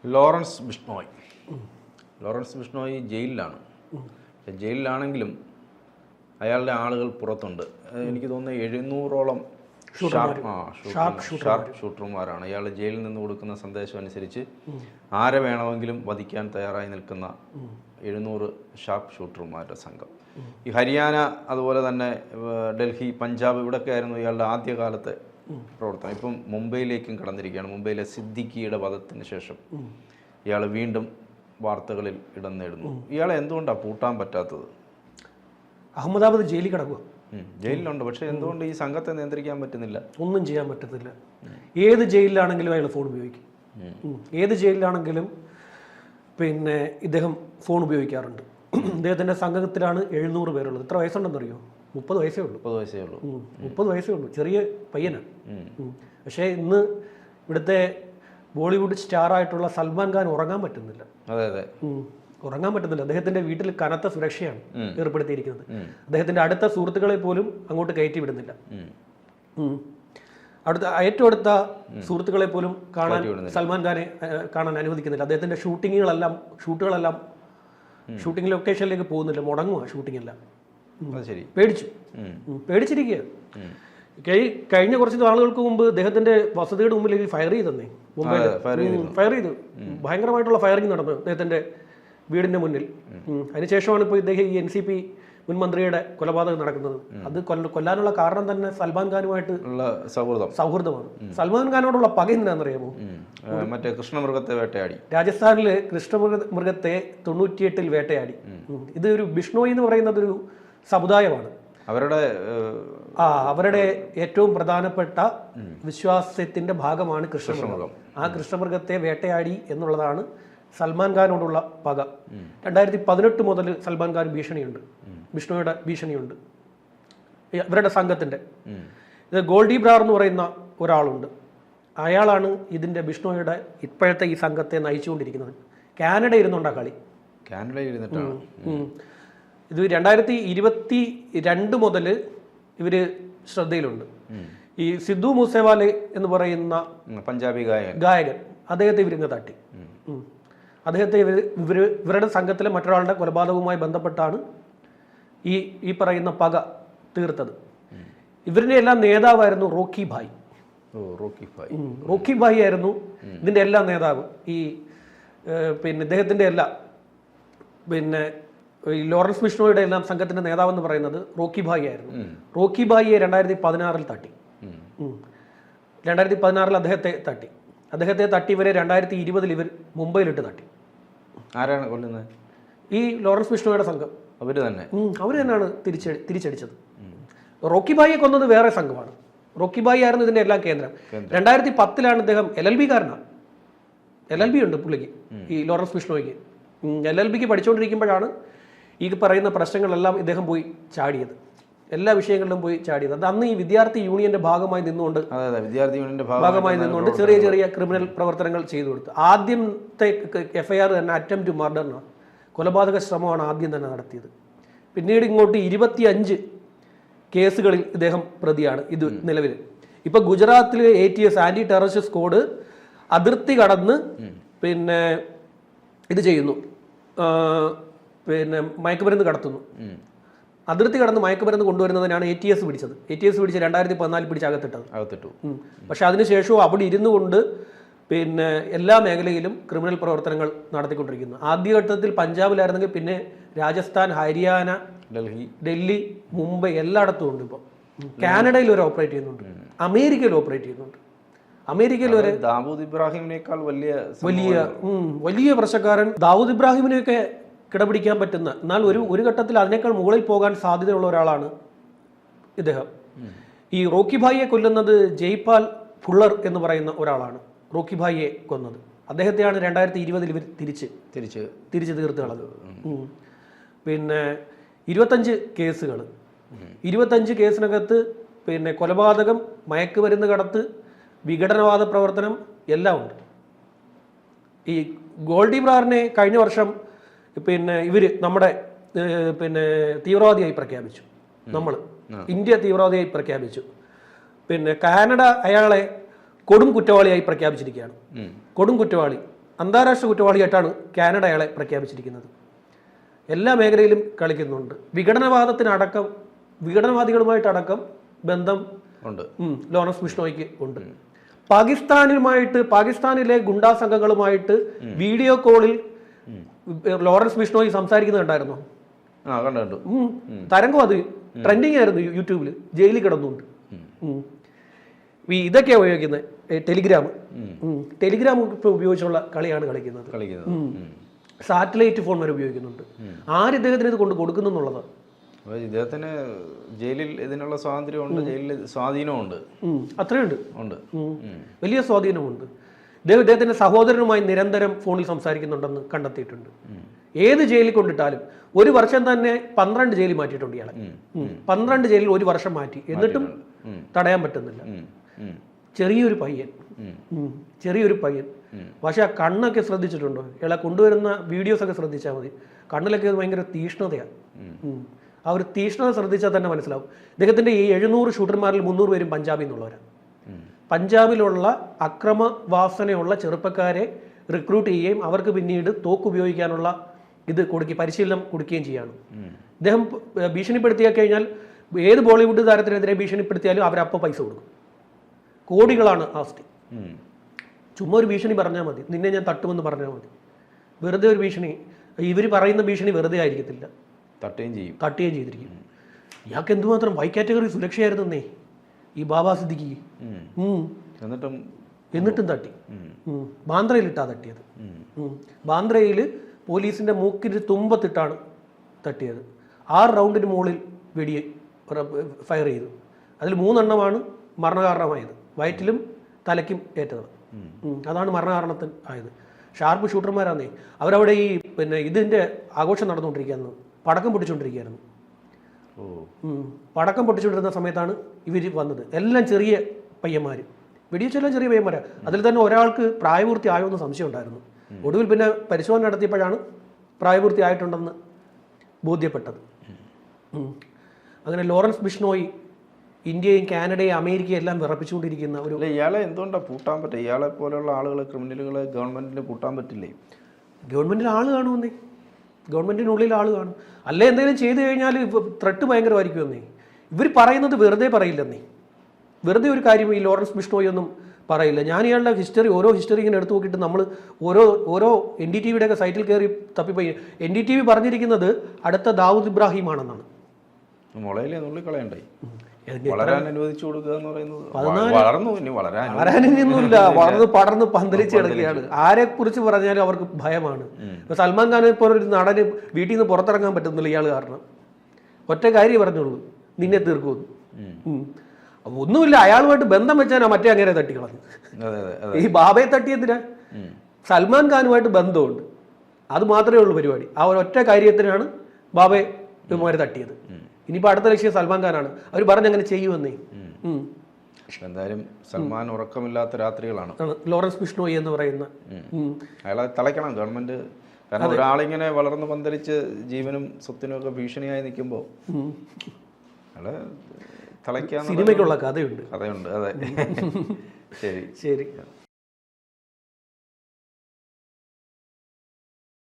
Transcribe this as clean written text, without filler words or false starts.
Lawrence Bishnoi. Lawrence Bishnoi ജയിലിലാണ്. ജയിലിലാണെങ്കിലും അയാളുടെ ആളുകൾ പുറത്തുണ്ട്. എനിക്ക് തോന്നുന്നത് 700ഓളം ഷാർപ്പ് ഷൂട്ടർമാരാണ്. അയാൾ ജയിലിൽ നിന്ന് കൊടുക്കുന്ന സന്ദേശം അനുസരിച്ച് ആരെ വേണമെങ്കിലും വധിക്കാൻ തയ്യാറായി നിൽക്കുന്ന 700 ഷാർപ്പ് ഷൂട്ടർമാരുടെ സംഘം. ഈ ഹരിയാന, അതുപോലെ തന്നെ ഡൽഹി, പഞ്ചാബ്, ഇവിടെയൊക്കെ ആയിരുന്നു ഇയാളുടെ ആദ്യകാലത്തെ പ്രവർത്തനം. ഇപ്പം മുംബൈയിലേക്കും കടന്നിരിക്കുകയാണ്. മുംബൈയിലെ സിദ്ദിഖിയുടെ വധത്തിന് ശേഷം ഇയാൾ വീണ്ടും വാർത്തകളിൽ ഇടം നേടുന്നു. ഇയാളെ എന്തുകൊണ്ടാണ് പൂട്ടാൻ പറ്റാത്തത്? അഹമ്മദാബാദ് ജയിലിൽ കിടക്കുക. ജയിലിലുണ്ട്, പക്ഷെ എന്തുകൊണ്ട് ഈ സംഘത്തെ നിയന്ത്രിക്കാൻ പറ്റുന്നില്ല? ഒന്നും ചെയ്യാൻ പറ്റത്തില്ല. ഏത് ജയിലിലാണെങ്കിലും അയാൾ ഫോൺ ഉപയോഗിക്കും. ഏത് ജയിലിലാണെങ്കിലും ഇദ്ദേഹം ഫോൺ ഉപയോഗിക്കാറുണ്ട്. ഇദ്ദേഹത്തിൻ്റെ സംഘത്തിലാണ് 700 പേരുള്ളത്. എത്ര വയസ്സുണ്ടെന്നറിയോ? 30 വയസ്സേ ഉള്ളൂ. 30 വയസ്സേ ഉള്ളൂ. ചെറിയ പയ്യനാണ്. പക്ഷേ ഇന്ന് ഇവിടുത്തെ ബോളിവുഡ് സ്റ്റാറായിട്ടുള്ള സൽമാൻ ഖാൻ ഉറങ്ങാൻ പറ്റുന്നില്ല. ഉറങ്ങാൻ പറ്റുന്നില്ല. അദ്ദേഹത്തിന്റെ വീട്ടിൽ കനത്ത സുരക്ഷയാണ് ഏർപ്പെടുത്തിയിരിക്കുന്നത്. അദ്ദേഹത്തിന്റെ അടുത്ത സുഹൃത്തുക്കളെ പോലും അങ്ങോട്ട് കയറ്റി വിടുന്നില്ല. ഏറ്റവും അടുത്ത സുഹൃത്തുക്കളെ പോലും കാണാൻ സൽമാൻ ഖാനെ കാണാൻ അനുവദിക്കുന്നില്ല. അദ്ദേഹത്തിന്റെ ഷൂട്ടുകളെല്ലാം ഷൂട്ടിംഗ് ലൊക്കേഷനിലേക്ക് പോകുന്നില്ല, മുടങ്ങുക ഷൂട്ടിംഗ് എല്ലാം. പേടിച്ചിരിക്കുക. കഴിഞ്ഞ കുറച്ച് നാളുകൾക്ക് മുമ്പ് അദ്ദേഹത്തിന്റെ വസതിയുടെ മുമ്പിൽ ഫയർ ചെയ്തെന്നേ. മുംബൈയിൽ ഫയർ ചെയ്തു. ഭയങ്കരമായിട്ടുള്ള ഫയറിംഗ് നടന്നു അദ്ദേഹത്തിന്റെ വീടിന്റെ മുന്നിൽ. അതിനുശേഷമാണ് ഇപ്പോൾ ഇദ്ദേഹം ഈ NCP മുൻ മന്ത്രിയുടെ കൊലപാതകം നടക്കുന്നത്. അത് കൊല്ലാനുള്ള കാരണം തന്നെ സൽമാൻ ഖാനുമായിട്ട് സൗഹൃദമാണ്. സൽമാൻ ഖാനോടുള്ള പക എന്താണെന്നറിയാമോ? മറ്റേ കൃഷ്ണമൃഗത്തെ വേട്ടയാടി. രാജസ്ഥാനില് കൃഷ്ണമൃഗത്തെ 98-ൽ വേട്ടയാടി. ഇത് ഒരു ബിഷ്ണോയി എന്ന് പറയുന്നത് ഒരു സമുദായമാണ്. അവരുടെ ഏറ്റവും പ്രധാനപ്പെട്ട വിശ്വാസത്തിന്റെ ഭാഗമാണ് കൃഷ്ണമൃഗം. ആ കൃഷ്ണമൃഗത്തെ വേട്ടയാടി എന്നുള്ളതാണ് സൽമാൻ ഖാനോടുള്ള പക. 2018 മുതൽ സൽമാൻ ഖാൻ ഭീഷണിയുണ്ട്, ബിഷ്ണോയുടെ ഭീഷണിയുണ്ട് ഇവരുടെ സംഘത്തിന്റെ. ഇത് ഗോൾഡി ബ്രാർ എന്ന് പറയുന്ന ഒരാളുണ്ട്. അയാളാണ് ഇതിന്റെ ബിഷ്ണോയുടെ ഇപ്പോഴത്തെ ഈ സംഘത്തെ നയിച്ചുകൊണ്ടിരിക്കുന്നത്. കാനഡ ഇരുന്നുണ്ടാ കളി. ഇത് 2022 മുതൽ ഇവര് ശ്രദ്ധയിലുണ്ട്. ഈ സിദ്ധു മൂസേവാലെ എന്ന് പറയുന്ന പഞ്ചാബി ഗായകൻ, അദ്ദേഹത്തെ ഇവരിങ്ങ് തട്ടി. അദ്ദേഹത്തെ ഇവരുടെ സംഘത്തിലെ മറ്റൊരാളുടെ കൊലപാതകവുമായി ബന്ധപ്പെട്ടാണ് ഈ പറയുന്ന പക തീർത്തത്. ഇവരുടെ എല്ലാം നേതാവായിരുന്നു റോക്കി ഭായ്. റോക്കി ഭായ് ആയിരുന്നു ഇതിന്റെ എല്ലാം നേതാവ്. ഇദ്ദേഹത്തിന്റെ എല്ലാം ഈ ലോറൻസ് ബിഷ്ണോയുടെ എല്ലാം സംഘത്തിന്റെ നേതാവെന്ന് പറയുന്നത് റോക്കി ഭായ് ആയിരുന്നു. റോക്കി ഭായിയെ 2016-ൽ തട്ടി. 2016-ൽ അദ്ദേഹത്തെ തട്ടി ഇവരെ 2020-ൽ ഇവർ മുംബൈയിലിട്ട് തട്ടി. ആരാണ് കൊല്ലുന്നത്? ഈ ലോറൻസ് ബിഷ്ണോയുടെ സംഘം. അവര് തന്നെയാണ് തിരിച്ചടിച്ചത്. റോക്കി ഭായിയെ കൊന്നത് വേറെ സംഘമാണ്. റോക്കി ഭായി ആയിരുന്നു ഇതിന്റെ എല്ലാം കേന്ദ്രം. 2010-ലാണ് ഇദ്ദേഹം LLB കാരനാണ്. LLB ഉണ്ട് പുള്ളിക്ക്, ഈ ലോറൻസ് ബിഷ്ണോയ്ക്ക്. LLBക്ക് പഠിച്ചുകൊണ്ടിരിക്കുമ്പോഴാണ് ഈ പറയുന്ന പ്രശ്നങ്ങളെല്ലാം ഇദ്ദേഹം പോയി ചാടിയത്. എല്ലാ വിഷയങ്ങളിലും പോയി ചാടിയത്. അത് അന്ന് ഈ വിദ്യാർത്ഥി യൂണിയന്റെ ഭാഗമായി നിന്നുകൊണ്ട് ചെറിയ ചെറിയ ക്രിമിനൽ പ്രവർത്തനങ്ങൾ ചെയ്തു കൊടുത്തു. ആദ്യത്തെ FIR തന്നെ അറ്റംപ്റ്റ് ടു മർഡറിനാണ്, കൊലപാതക ശ്രമമാണ് ആദ്യം തന്നെ നടത്തിയത്. പിന്നീട് ഇങ്ങോട്ട് 25 കേസുകളിൽ ഇദ്ദേഹം പ്രതിയാണ് ഇത് നിലവിൽ. ഇപ്പൊ ഗുജറാത്തിലെ ATS ആന്റി ടെററിസ്റ്റ് സ്ക്വാഡ് അതിർത്തി കടന്ന് ഇത് ചെയ്യുന്നു, മയക്കുമരുന്ന് കടത്തുന്നു. അതിർത്തി കടന്ന് മയക്കുമരുന്ന് കൊണ്ടുവരുന്നതിനാണ് ATS പിടിച്ചത്. ATS പിടിച്ച് 2014 പിടിച്ച് അകത്തിട്ടു. പക്ഷെ അതിനുശേഷവും അവിടെ ഇരുന്നു കൊണ്ട് എല്ലാ മേഖലയിലും ക്രിമിനൽ പ്രവർത്തനങ്ങൾ നടത്തിക്കൊണ്ടിരിക്കുന്നു. ആദ്യഘട്ടത്തിൽ പഞ്ചാബിലായിരുന്നെങ്കിൽ പിന്നെ രാജസ്ഥാൻ, ഹരിയാന, ഡൽഹി, മുംബൈ എല്ലായിടത്തും ഉണ്ട്. ഇപ്പോൾ കാനഡയിൽ ഒരു ഓപ്പറേറ്റ് ചെയ്യുന്നുണ്ട്, അമേരിക്കയിൽ ഓപ്പറേറ്റ് ചെയ്യുന്നുണ്ട്. അമേരിക്കയിൽ വരെ ദാവൂദ് ഇബ്രാഹിമിനേക്കാൾ വലിയ പ്രശ്നക്കാരൻ. ദാവൂദ് ഇബ്രാഹിമിനെയൊക്കെ കിടപിടിക്കാൻ പറ്റുന്ന, എന്നാൽ ഒരു ഘട്ടത്തിൽ അതിനേക്കാൾ മുകളിൽ പോകാൻ സാധ്യതയുള്ള ഒരാളാണ് ഇദ്ദേഹം. ഈ റോക്കി ഭായിയെ കൊല്ലുന്നത് ജയ്പാൽ ഫുള്ളർ എന്ന് പറയുന്ന ഒരാളാണ് റോക്കി ഭായിയെ കൊന്നത്. അദ്ദേഹത്തെയാണ് 2020-ൽ ഇവർ തിരിച്ച് തീർത്ത് കളഞ്ഞത്. 25 കേസുകൾ, 25 കേസിനകത്ത് കൊലപാതകം, മയക്കുമരുന്ന് കടത്ത്, വിഘടനവാദ പ്രവർത്തനം എല്ലാം ഉണ്ട്. ഈ ഗോൾഡി ബ്രാറിനെ കഴിഞ്ഞ വർഷം ഇവര് നമ്മുടെ തീവ്രവാദിയായി പ്രഖ്യാപിച്ചു. ഇന്ത്യ തീവ്രവാദിയായി പ്രഖ്യാപിച്ചു. കാനഡ അയാളെ കൊടും കുറ്റവാളിയായി പ്രഖ്യാപിച്ചിരിക്കുകയാണ്. കൊടും കുറ്റവാളി. അന്താരാഷ്ട്ര കുറ്റവാളിയായിട്ടാണ് കാനഡ അയാളെ പ്രഖ്യാപിച്ചിരിക്കുന്നത്. എല്ലാ മേഖലയിലും കളിക്കുന്നുണ്ട്. വിഘടനവാദികളുമായിട്ടടക്കം ബന്ധം ഉണ്ട് ലോറൻസ് ബിഷ്ണോയിക്ക് ഉണ്ട്. പാകിസ്ഥാനിലെ ഗുണ്ടാ സംഘങ്ങളുമായിട്ട് വീഡിയോ കോളിൽ ലോറൻസ് ബിഷ്ണോയി സംസാരിക്കുന്നത് കണ്ടായിരുന്നോ? തരംഗം അത് ട്രെൻഡിങ് ആയിരുന്നു യൂട്യൂബിൽ. ജയിലിൽ കിടന്നുണ്ട്. ഇതൊക്കെയാണ് ഉപയോഗിക്കുന്നത്. ടെലിഗ്രാം ഉപയോഗിച്ചുള്ള കളിയാണ് കളിക്കുന്നത്. സാറ്റലൈറ്റ് ഫോൺ വരെ ഉപയോഗിക്കുന്നുണ്ട്. ആര് ഇദ്ദേഹത്തിന് ഇത് കൊണ്ട് കൊടുക്കുന്നു എന്നുള്ളതാണ്. ഇദ്ദേഹത്തിന് ജയിലിൽ ഇതിനുള്ള സ്വാതന്ത്ര്യമുണ്ട്, ജയിലിൽ സ്വാധീനമുണ്ട്. അത്രയുണ്ട്, വലിയ സ്വാധീനമുണ്ട്. ഇദ്ദേഹത്തിന്റെ സഹോദരനുമായി നിരന്തരം ഫോണിൽ സംസാരിക്കുന്നുണ്ടെന്ന് കണ്ടെത്തിയിട്ടുണ്ട്. ഏത് ജയിലിൽ കൊണ്ടിട്ടാലും 1 വർഷം തന്നെ 12 ജയിലിൽ മാറ്റിയിട്ടുണ്ട് ഇയാളെ. 12 ജയിലിൽ 1 വർഷം മാറ്റി, എന്നിട്ടും തടയാൻ പറ്റുന്നില്ല. ചെറിയൊരു പയ്യൻ. പക്ഷെ ആ കണ്ണൊക്കെ ശ്രദ്ധിച്ചിട്ടുണ്ടോ? ഇയാളെ കൊണ്ടുവരുന്ന വീഡിയോസ് ഒക്കെ ശ്രദ്ധിച്ചാൽ മതി. കണ്ണിലൊക്കെ ഭയങ്കര തീഷ്ണതയാണ്. ആ ഒരു തീഷ്ണത ശ്രദ്ധിച്ചാൽ തന്നെ മനസ്സിലാവും. ഇദ്ദേഹത്തിന്റെ ഈ 700 ഷൂട്ടർമാരിൽ 300 പേരും പഞ്ചാബിൽ നിന്നുള്ളവരാണ്. പഞ്ചാബിലുള്ള അക്രമ വാസനയുള്ള ചെറുപ്പക്കാരെ റിക്രൂട്ട് ചെയ്യുകയും അവർക്ക് പിന്നീട് തോക്ക് ഉപയോഗിക്കാനുള്ള പരിശീലനം കൊടുക്കുകയും ചെയ്യാണ്. ഇദ്ദേഹം ഭീഷണിപ്പെടുത്തിയാൽ കഴിഞ്ഞാൽ ഏത് ബോളിവുഡ് താരത്തിനെതിരെ ഭീഷണിപ്പെടുത്തിയാലും അവരപ്പോൾ പൈസ കൊടുക്കും. കോടികളാണ് ആസ്തി. ചുമ്മാ ഒരു ഭീഷണി പറഞ്ഞാൽ മതി, നിന്നെ ഞാൻ തട്ടുമെന്ന് പറഞ്ഞാൽ മതി. വെറുതെ ഒരു ഭീഷണി. ഇവർ പറയുന്ന ഭീഷണി വെറുതെ ആയിരിക്കത്തില്ല, തട്ടുകയും ചെയ്തിരിക്കും. ഇയാൾക്ക് എന്തുമാത്രം വൈ കാറ്റഗറി സുരക്ഷയായിരുന്നേ ഈ ബാബാ സിദ്ദിഖി. എന്നിട്ടും തട്ടി. ബാന്ദ്രയിലിട്ടാ തട്ടിയത്. ബാന്ദ്രയിൽ പോലീസിന്റെ മൂക്കിന് തുമ്പത്തിട്ടാണ് തട്ടിയത്. 6 റൗണ്ടിന് മുകളിൽ ഫയർ ചെയ്തു. അതിൽ 3 എണ്ണമാണ് മരണകാരണമായത്. വയറ്റിലും തലയ്ക്കും ഏറ്റത്. അതാണ് മരണകാരണത്തിന് ആയത്. ഷാർപ്പ് ഷൂട്ടർമാരാന്നേ. അവരവിടെ ഇതിന്റെ ആഘോഷം നടന്നുകൊണ്ടിരിക്കുകയായിരുന്നു. പടക്കം പൊട്ടിച്ചുകൊണ്ടിരിക്കുകയായിരുന്നു. പടക്കം പൊട്ടിച്ചുകൊണ്ടിരുന്ന സമയത്താണ് ഇവർ വന്നത്. എല്ലാം ചെറിയ പയ്യന്മാർ. വെടിവെച്ചെല്ലാം ചെറിയ പയ്യന്മാരാണ്. അതിൽ തന്നെ ഒരാൾക്ക് പ്രായപൂർത്തി ആയോ എന്ന് സംശയം ഉണ്ടായിരുന്നു. ഒടുവിൽ പിന്നെ പരിശോധന നടത്തിയപ്പോഴാണ് പ്രായപൂർത്തി ആയിട്ടുണ്ടെന്ന് ബോധ്യപ്പെട്ടത്. അങ്ങനെ ലോറൻസ് ബിഷ്ണോയി ഇന്ത്യയും കാനഡയും അമേരിക്കയും എല്ലാം വിറപ്പിച്ചുകൊണ്ടിരിക്കുന്ന ഒരു... ഇയാളെ എന്തുകൊണ്ടാണ് പൂട്ടാൻ പറ്റുക? ഇയാളെ പോലെയുള്ള ആളുകളെ, ക്രിമിനലുകളെ ഗവൺമെന്റിന് പൂട്ടാൻ പറ്റില്ലേ? ഗവൺമെന്റിൽ ആൾ കാണുമെന്നേ. ഗവൺമെന്റിനുള്ളിൽ ആൾ കാണും. അല്ലെ എന്തെങ്കിലും ചെയ്തു കഴിഞ്ഞാൽ ത്രെട്ട് ഭയങ്കരമായിരിക്കുമെന്നേ. ഇവർ പറയുന്നത് വെറുതെ പറയില്ലെന്നേ. വെറുതെ ഒരു കാര്യം ഈ ലോറൻസ് ബിഷ്ണോയി ഒന്നും പറയില്ല. ഞാൻ ഇയാളുടെ ഓരോ ഹിസ്റ്ററി ഇങ്ങനെ എടുത്തു നോക്കിയിട്ട് നമ്മൾ ഓരോ NDTVയുടെ ഒക്കെ സൈറ്റിൽ കയറി തപ്പിപ്പോയി. NDTV പറഞ്ഞിരിക്കുന്നത് അടുത്ത ദാവൂദ് ഇബ്രാഹിം ആണെന്നാണ്. വളർന്ന് പടർന്ന് പന്തലിച്ച് കിടക്കുകയാണ്. ആരെ കുറിച്ച് പറഞ്ഞാലും അവർക്ക് ഭയമാണ്. ഇപ്പൊ സൽമാൻ ഖാനെ പോലെ ഒരു നടന് വീട്ടിൽ നിന്ന് പുറത്തിറങ്ങാൻ പറ്റുന്നില്ല ഇയാൾ കാരണം. ഒറ്റ കാര്യം പറഞ്ഞോളൂ, നിന്നെ തീർക്കുമെന്ന്. ഒന്നുമില്ല, അയാളുമായിട്ട് ബന്ധം വെച്ചാൽ മറ്റേ അങ്ങനെ തട്ടിക്കളഞ്ഞു. ഈ ബാബയെ തട്ടിയതിനാ സൽമാൻ ഖാനുമായിട്ട് ബന്ധമുണ്ട്, അത് മാത്രമേ ഉള്ളൂ പരിപാടി. ആ ഒരൊറ്റ കാര്യത്തിനാണ് ബാബയെ ഇവന്മാര് തട്ടിയത്. ഇനിയിപ്പോൾ അടുത്ത ലക്ഷ്യം സൽമാൻ ഖാനാണ്. അവർ പറഞ്ഞങ്ങനെ ചെയ്യുമെന്നേ. എന്തായാലും സൽമാൻ ഉറക്കമില്ലാത്ത രാത്രികളാണ്. ലോറൻസ് ബിഷ്ണോയി എന്ന് പറയുന്ന അയാളെ തളയ്ക്കണം ഗവൺമെന്റ്. കാരണം ഒരാളിങ്ങനെ വളർന്ന് പന്തലിച്ച് ജീവനും സ്വത്തിനും ഒക്കെ ഭീഷണിയായി നിൽക്കുമ്പോൾ അയാളെ തളയ്ക്കാൻ സിനിമയ്ക്കുള്ള കഥയുണ്ട്. അതെ. ശരി.